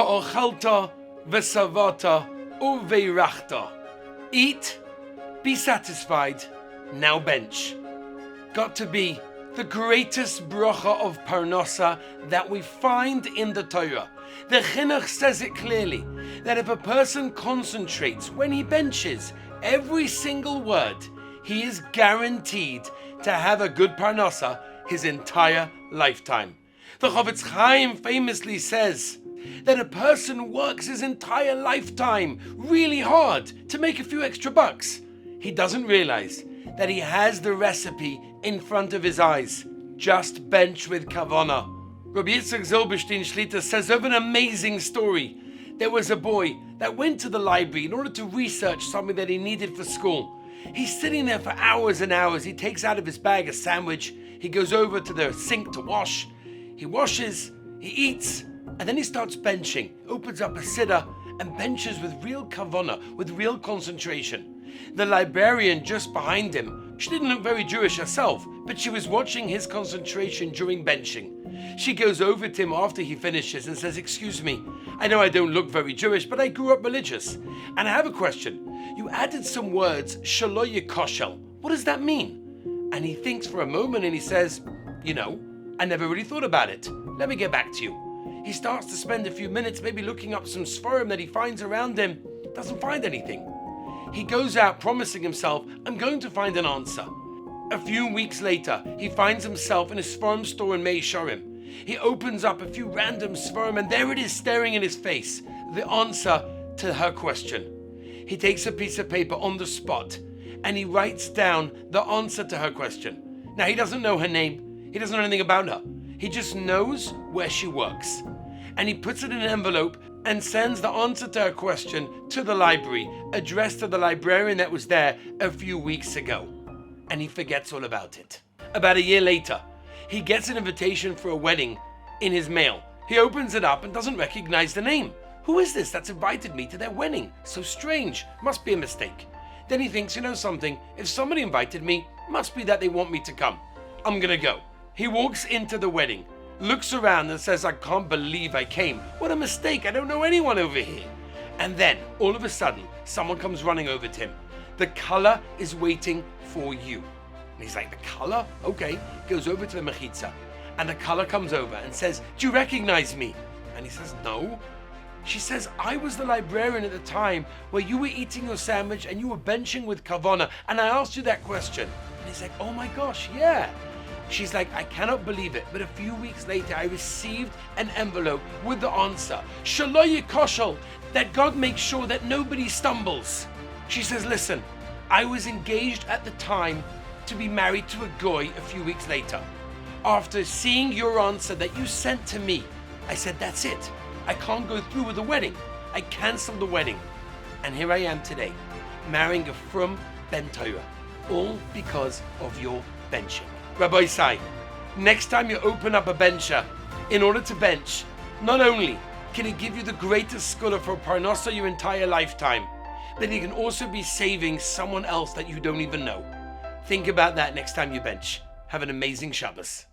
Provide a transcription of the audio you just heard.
Va'ochalta v'savata uveirachta. Eat, be satisfied, now bench. Got to be the greatest bracha of parnasa that we find in the Torah. The Chinuch says it clearly, that if a person concentrates when he benches every single word, he is guaranteed to have a good parnasa his entire lifetime. The Chofetz Chaim famously says that a person works his entire lifetime really hard to make a few extra bucks. He doesn't realize that he has the recipe in front of his eyes. Just bench with kavanah. Rabbi Yitzchak Zilberstein Shlita says of an amazing story. There was a boy that went to the library in order to research something that he needed for school. He's sitting there for hours and hours. He takes out of his bag a sandwich. He goes over to the sink to wash. He washes, he eats, and then he starts benching. Opens up a siddur and benches with real kavanah, with real concentration. The librarian just behind him, she didn't look very Jewish herself, but she was watching his concentration during benching. She goes over to him after he finishes and says, "Excuse me, I know I don't look very Jewish, but I grew up religious. And I have a question. You added some words, shelo yikoshel. What does that mean?" And he thinks for a moment and he says, I never really thought about it. Let me get back to you. He starts to spend a few minutes maybe looking up some sforim that he finds around him. Doesn't find anything. He goes out promising himself, I'm going to find an answer. A few weeks later, he finds himself in a sforim store in Mei Shorim. He opens up a few random sforim and there it is staring in his face, the answer to her question. He takes a piece of paper on the spot and he writes down the answer to her question. Now he doesn't know her name. He doesn't know anything about her. He just knows where she works. And he puts it in an envelope and sends the answer to her question to the library, addressed to the librarian that was there a few weeks ago. And he forgets all about it. About a year later, he gets an invitation for a wedding in his mail. He opens it up and doesn't recognize the name. Who is this that's invited me to their wedding? So strange. Must be a mistake. Then he thinks, something? If somebody invited me, must be that they want me to come. I'm gonna go. He walks into the wedding, looks around and says, I can't believe I came. What a mistake. I don't know anyone over here. And then, all of a sudden, someone comes running over to him. The color is waiting for you. And he's like, the color? Okay. Goes over to the mechitza. And the color comes over and says, do you recognize me? And he says, no. She says, I was the librarian at the time where you were eating your sandwich and you were benching with kavanah. And I asked you that question. And he's like, oh my gosh, yeah. She's like, I cannot believe it, but a few weeks later, I received an envelope with the answer, shelo yikoshel, that God makes sure that nobody stumbles. She says, listen, I was engaged at the time to be married to a goy a few weeks later. After seeing your answer that you sent to me, I said, that's it. I can't go through with the wedding. I canceled the wedding. And here I am today, marrying a frum ben Torah, all because of your benching. Rabbi Sai, next time you open up a bencher, in order to bench, not only can it give you the greatest scholar for parnasa your entire lifetime, but it can also be saving someone else that you don't even know. Think about that next time you bench. Have an amazing Shabbos.